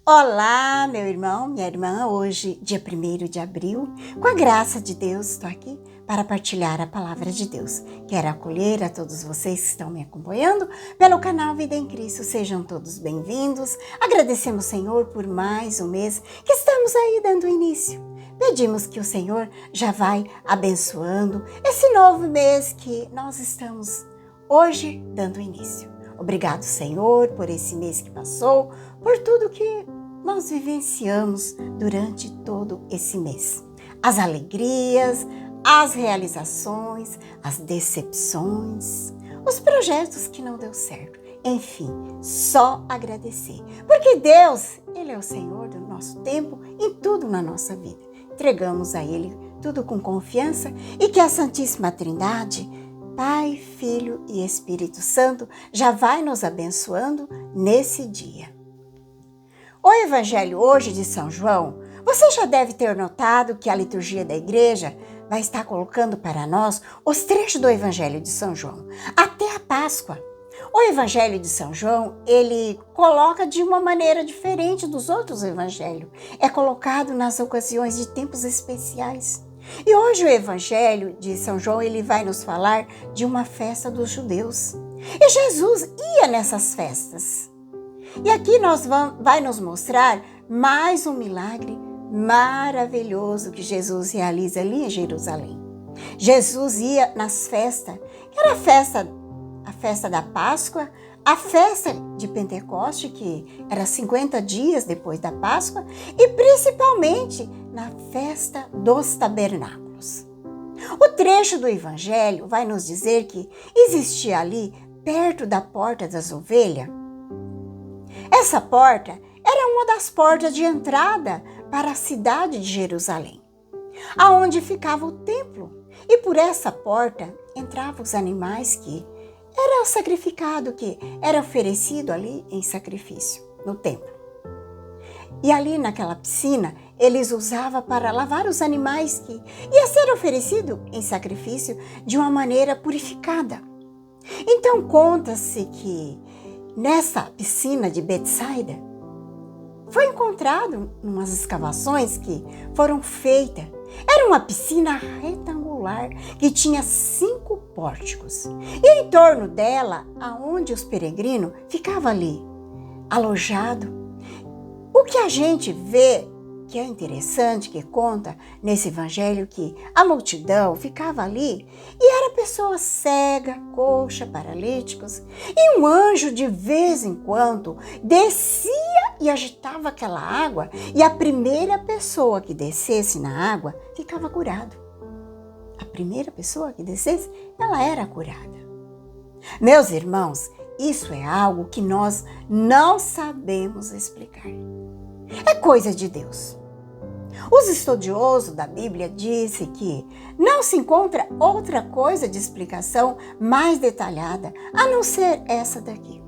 Olá, meu irmão, minha irmã, hoje, dia 1º de abril, com a graça de Deus, estou aqui para partilhar a palavra de Deus. Quero acolher a todos vocês que estão me acompanhando pelo canal Vida em Cristo, sejam todos bem-vindos. Agradecemos, Senhor, por mais um mês que estamos aí dando início. Pedimos que o Senhor já vai abençoando esse novo mês que nós estamos hoje dando início. Obrigado, Senhor, por esse mês que passou, por tudo que nós vivenciamos durante todo esse mês. As alegrias, as realizações, as decepções, os projetos que não deu certo. Enfim, só agradecer. Porque Deus, Ele é o Senhor do nosso tempo em tudo na nossa vida. Entregamos a Ele tudo com confiança e que a Santíssima Trindade, Pai, Filho e Espírito Santo, já vai nos abençoando nesse dia. O Evangelho hoje de São João, você já deve ter notado que a liturgia da igreja vai estar colocando para nós os trechos do Evangelho de São João, até a Páscoa. O Evangelho de São João, ele coloca de uma maneira diferente dos outros evangelhos. É colocado nas ocasiões de tempos especiais. E hoje o Evangelho de São João, ele vai nos falar de uma festa dos judeus. E Jesus ia nessas festas. E aqui vai nos mostrar mais um milagre maravilhoso que Jesus realiza ali em Jerusalém. Jesus ia nas festas, que era a festa da Páscoa, a festa de Pentecoste, que era 50 dias depois da Páscoa, e principalmente na festa dos tabernáculos. O trecho do Evangelho vai nos dizer que existia ali, perto da porta das ovelhas, essa porta era uma das portas de entrada para a cidade de Jerusalém, aonde ficava o templo, e por essa porta entravam os animais que era sacrificado, que era oferecido ali em sacrifício no templo. E ali naquela piscina, eles usavam para lavar os animais que ia ser oferecido em sacrifício de uma maneira purificada. Então conta-se que nessa piscina de Betsaida foi encontrado umas escavações que foram feitas. Era uma piscina retangular que tinha 5 pórticos. E em torno dela, aonde os peregrinos ficavam ali, alojados. O que a gente vê que é interessante, que conta nesse evangelho, que a multidão ficava ali e era pessoas cegas, coxa, paralíticos, e um anjo de vez em quando descia e agitava aquela água, e a primeira pessoa que descesse na água ficava curada. A primeira pessoa que descesse, ela era curada. Meus irmãos, isso é algo que nós não sabemos explicar. É coisa de Deus. Os estudiosos da Bíblia dizem que não se encontra outra coisa de explicação mais detalhada a não ser essa daqui.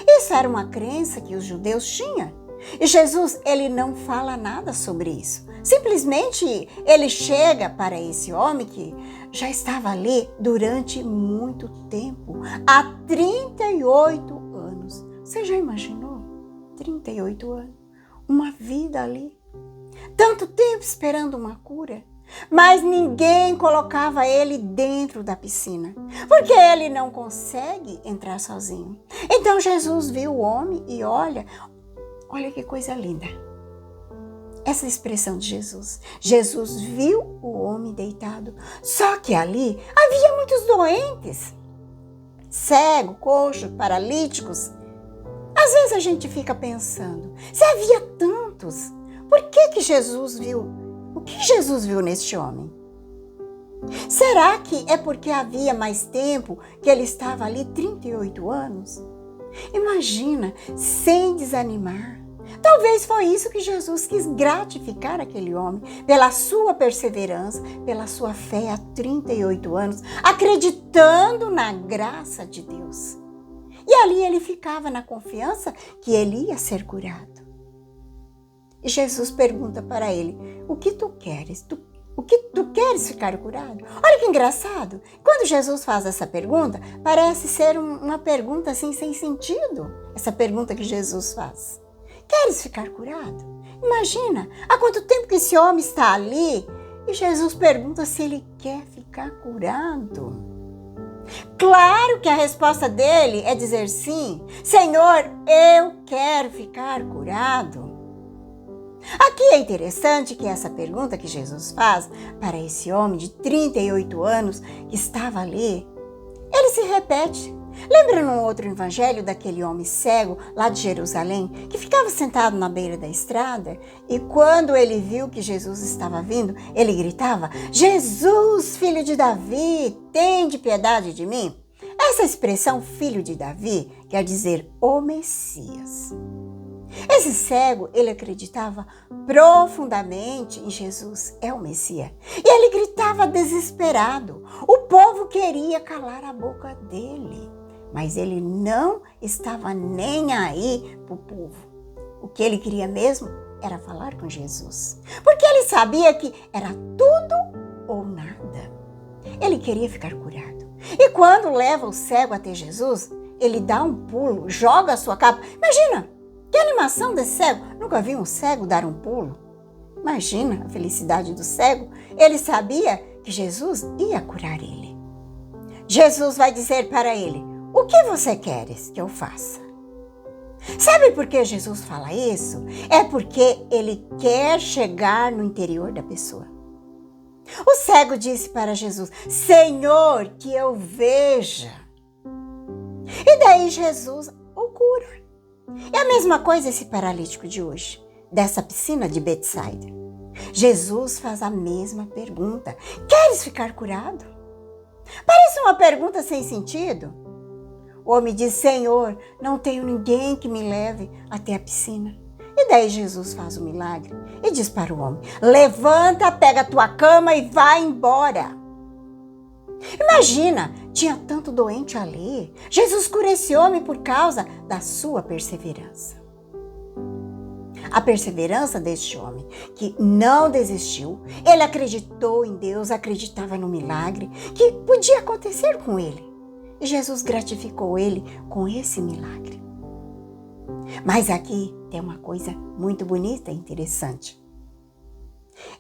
Isso era uma crença que os judeus tinham. E Jesus, ele não fala nada sobre isso. Simplesmente ele chega para esse homem que já estava ali durante muito tempo, há 38 anos. Você já imaginou? 38 anos. Uma vida ali. Tanto tempo esperando uma cura. Mas ninguém colocava ele dentro da piscina, porque ele não consegue entrar sozinho. Então Jesus viu o homem e olha que coisa linda. Essa expressão de Jesus. Jesus viu o homem deitado, só que ali havia muitos doentes, cegos, coxos, paralíticos. Às vezes a gente fica pensando, se havia tantos, por que Jesus viu? O que Jesus viu neste homem? Será que é porque havia mais tempo que ele estava ali 38 anos? Imagina, sem desanimar. Talvez foi isso que Jesus quis gratificar aquele homem, pela sua perseverança, pela sua fé há 38 anos, acreditando na graça de Deus. E ali ele ficava na confiança que ele ia ser curado. E Jesus pergunta para ele, o que tu queres? Tu queres ficar curado? Olha que engraçado. Quando Jesus faz essa pergunta, parece ser uma pergunta assim sem sentido. Essa pergunta que Jesus faz. queres ficar curado? Imagina, há quanto tempo que esse homem está ali e Jesus pergunta se ele quer ficar curado. Claro que a resposta dele é dizer sim. Senhor, eu quero ficar curado. Aqui é interessante que essa pergunta que Jesus faz para esse homem de 38 anos que estava ali, ele se repete. Lembra num outro evangelho daquele homem cego lá de Jerusalém que ficava sentado na beira da estrada e quando ele viu que Jesus estava vindo, ele gritava: Jesus, filho de Davi, tende piedade de mim? Essa expressão filho de Davi quer dizer o Messias. Esse cego, ele acreditava profundamente em Jesus, é o Messias. E ele gritava desesperado. O povo queria calar a boca dele, mas ele não estava nem aí para o povo. O que ele queria mesmo era falar com Jesus, porque ele sabia que era tudo ou nada. Ele queria ficar curado. E quando leva o cego até Jesus, ele dá um pulo, joga a sua capa. Imagina! Que animação desse cego! Nunca vi um cego dar um pulo. Imagina a felicidade do cego. Ele sabia que Jesus ia curar ele. Jesus vai dizer para ele: o que você queres que eu faça? Sabe por que Jesus fala isso? É porque ele quer chegar no interior da pessoa. O cego disse para Jesus: Senhor, que eu veja. E daí Jesus o cura. É a mesma coisa esse paralítico de hoje, dessa piscina de Betsaida. Jesus faz a mesma pergunta: queres ficar curado? Parece uma pergunta sem sentido. O homem diz: Senhor, não tenho ninguém que me leve até a piscina. E daí Jesus faz o milagre e diz para o homem: levanta, pega a tua cama e vai embora. Imagina, tinha tanto doente ali. Jesus cura esse homem por causa da sua perseverança. A perseverança deste homem, que não desistiu, ele acreditou em Deus, acreditava no milagre que podia acontecer com ele. E Jesus gratificou ele com esse milagre. Mas aqui tem uma coisa muito bonita e interessante.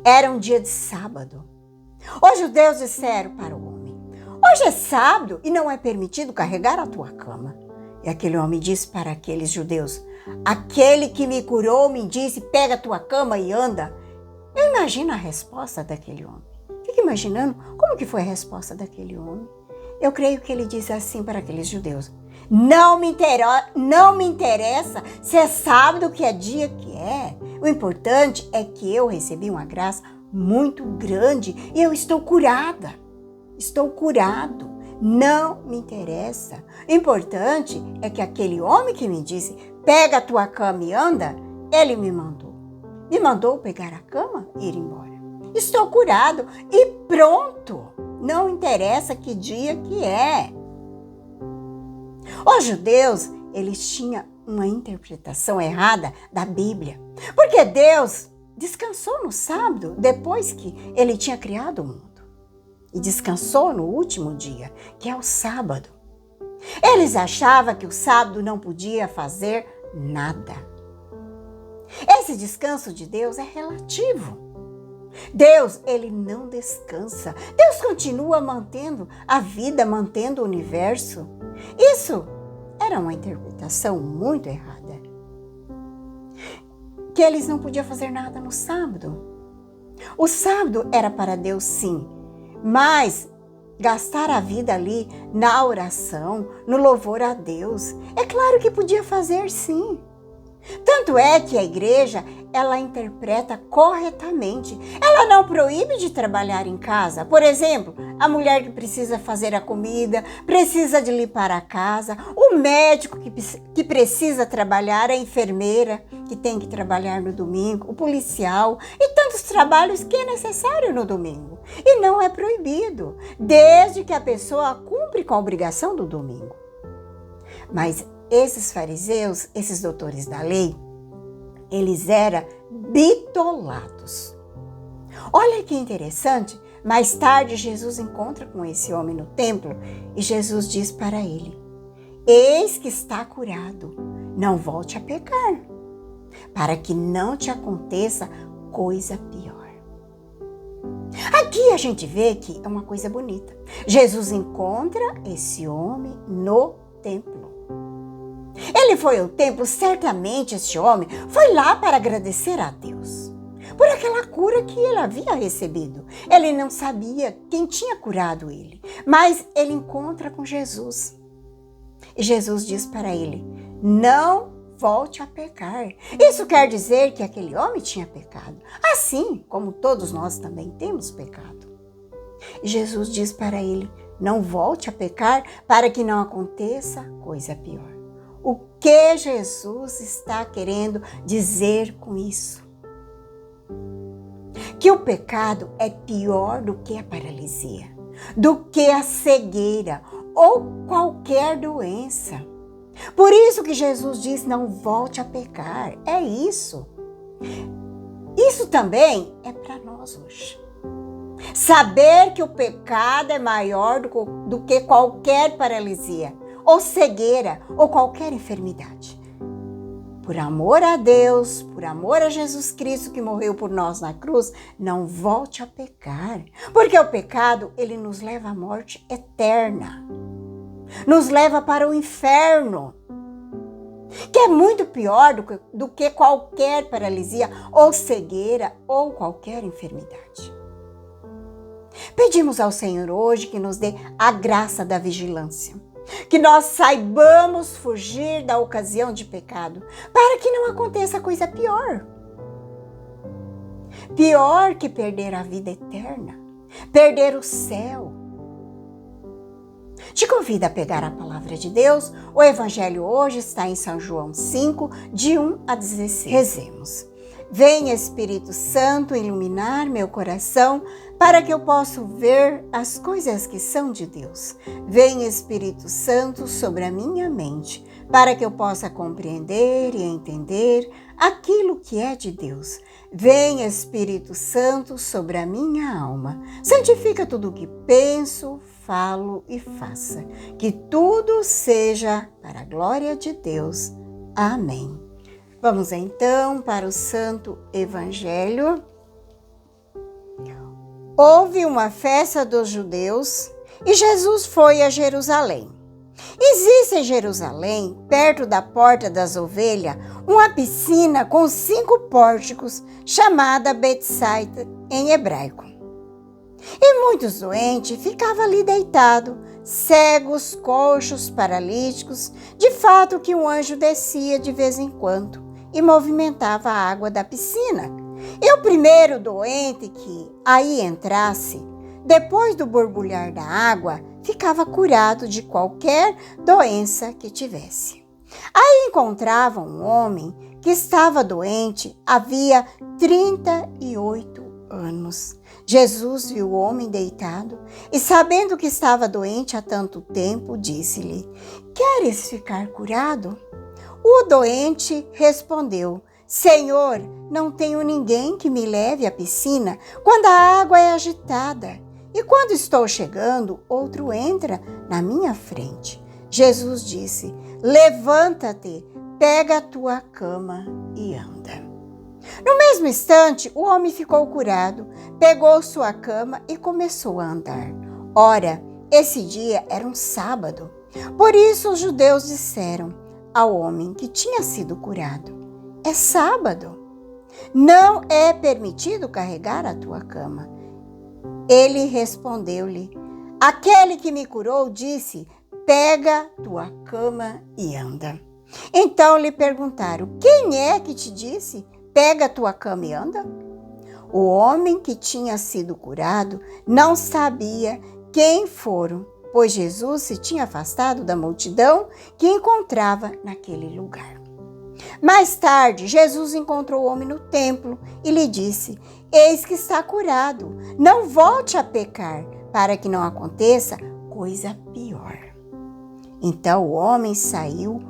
Era um dia de sábado. Os judeus disseram para o homem: hoje é sábado e não é permitido carregar a tua cama. E aquele homem disse para aqueles judeus: aquele que me curou me disse: pega a tua cama e anda. Eu imagino a resposta daquele homem. Fico imaginando como que foi a resposta daquele homem. Eu creio que ele disse assim para aqueles judeus: não me interessa se é sábado, que é dia que é. O importante é que eu recebi uma graça muito grande e eu estou curada. Estou curado. Não me interessa. O importante é que aquele homem que me disse: pega a tua cama e anda, ele me mandou. Me mandou pegar a cama e ir embora. Estou curado e pronto. Não interessa que dia que é. Os judeus, eles tinham uma interpretação errada da Bíblia. Porque Deus descansou no sábado depois que ele tinha criado o mundo. E descansou no último dia, que é o sábado. Eles achavam que o sábado não podia fazer nada. Esse descanso de Deus é relativo. Deus, ele não descansa. Deus continua mantendo a vida, mantendo o universo. Isso era uma interpretação muito errada. Que eles não podiam fazer nada no sábado. O sábado era para Deus, sim, mas gastar a vida ali na oração, no louvor a Deus, é claro que podia fazer, sim. Tanto é que a igreja, ela interpreta corretamente. Ela não proíbe de trabalhar em casa. Por exemplo, a mulher que precisa fazer a comida, precisa de limpar a casa, o médico que precisa trabalhar, a enfermeira que tem que trabalhar no domingo, o policial e tantos trabalhos que é necessário no domingo. E não é proibido, desde que a pessoa cumpre com a obrigação do domingo. Mas esses fariseus, esses doutores da lei, eles eram bitolados. Olha que interessante, mais tarde Jesus encontra com esse homem no templo e Jesus diz para ele: eis que está curado, não volte a pecar. para que não te aconteça coisa pior. Aqui a gente vê que é uma coisa bonita. Jesus encontra esse homem no templo. Ele foi ao templo, certamente esse homem foi lá para agradecer a Deus por aquela cura que ele havia recebido. Ele não sabia quem tinha curado ele, mas ele encontra com Jesus. E Jesus diz para ele: não volte a pecar. Isso quer dizer que aquele homem tinha pecado, assim como todos nós também temos pecado. E Jesus diz para ele: não volte a pecar para que não aconteça coisa pior. O que Jesus está querendo dizer com isso? Que o pecado é pior do que a paralisia, do que a cegueira ou qualquer doença. Por isso que Jesus diz: não volte a pecar. É isso. Isso também é para nós hoje. Saber que o pecado é maior do que qualquer paralisia, ou cegueira, ou qualquer enfermidade. Por amor a Deus, por amor a Jesus Cristo que morreu por nós na cruz, não volte a pecar. Porque o pecado, ele nos leva à morte eterna. Nos leva para o inferno, que é muito pior do que qualquer paralisia, ou cegueira, ou qualquer enfermidade. Pedimos ao Senhor hoje que nos dê a graça da vigilância, que nós saibamos fugir da ocasião de pecado, para que não aconteça coisa pior. Pior que perder a vida eterna, perder o céu. Te convido a pegar a palavra de Deus. O evangelho hoje está em São João 5, de 1 a 16. Rezemos. Vem, Espírito Santo, iluminar meu coração para que eu possa ver as coisas que são de Deus. Vem, Espírito Santo, sobre a minha mente para que eu possa compreender e entender aquilo que é de Deus. Vem, Espírito Santo, sobre a minha alma. Santifica tudo o que penso, falo e faça. Que tudo seja para a glória de Deus. Amém. Vamos então para o Santo Evangelho. Houve uma festa dos judeus e Jesus foi a Jerusalém. Existe em Jerusalém, perto da Porta das Ovelhas, uma piscina com 5 pórticos, chamada Betsaida em hebraico. E muitos doentes ficavam ali deitados, cegos, coxos, paralíticos. De fato que um anjo descia de vez em quando e movimentava a água da piscina. E o primeiro doente que aí entrasse, depois do borbulhar da água, ficava curado de qualquer doença que tivesse. Aí encontrava um homem que estava doente havia 38 anos. Jesus viu o homem deitado e, sabendo que estava doente há tanto tempo, disse-lhe: queres ficar curado? O doente respondeu: Senhor, não tenho ninguém que me leve à piscina quando a água é agitada. E quando estou chegando, outro entra na minha frente. Jesus disse: levanta-te, pega a tua cama e anda. No mesmo instante, o homem ficou curado, pegou sua cama e começou a andar. Ora, esse dia era um sábado. Por isso os judeus disseram ao homem que tinha sido curado: é sábado, não é permitido carregar a tua cama. Ele respondeu-lhe: aquele que me curou disse: pega tua cama e anda. Então lhe perguntaram: quem é que te disse: pega tua cama e anda? O homem que tinha sido curado não sabia quem foram, pois Jesus se tinha afastado da multidão que encontrava naquele lugar. Mais tarde, Jesus encontrou o homem no templo e lhe disse: eis que está curado, não volte a pecar, para que não aconteça coisa pior. Então o homem saiu,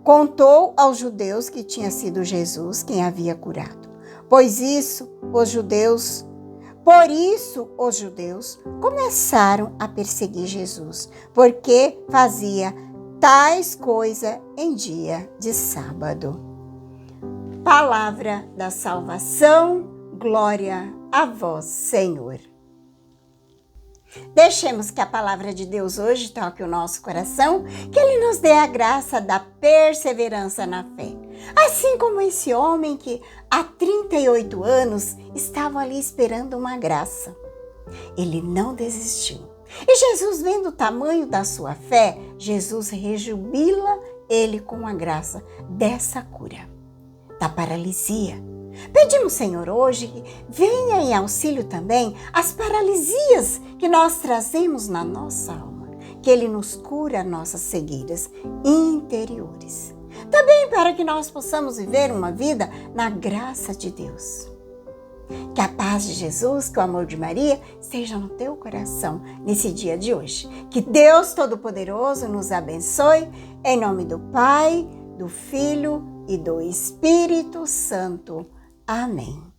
contou aos judeus que tinha sido Jesus quem havia curado. Por isso, os judeus começaram a perseguir Jesus, porque fazia tais coisas em dia de sábado. Palavra da salvação, glória a vós, Senhor. Deixemos que a palavra de Deus hoje toque o nosso coração, que Ele nos dê a graça da perseverança na fé. Assim como esse homem que há 38 anos estava ali esperando uma graça. Ele não desistiu. E Jesus, vendo o tamanho da sua fé, Jesus rejubila ele com a graça dessa cura, da paralisia. Pedimos, Senhor, hoje que venha em auxílio também as paralisias que nós trazemos na nossa alma, que Ele nos cura nossas cegueiras interiores. Também para que nós possamos viver uma vida na graça de Deus. Que a paz de Jesus, que o amor de Maria esteja no teu coração nesse dia de hoje. Que Deus Todo-Poderoso nos abençoe, em nome do Pai, do Filho e do Espírito Santo. Amém.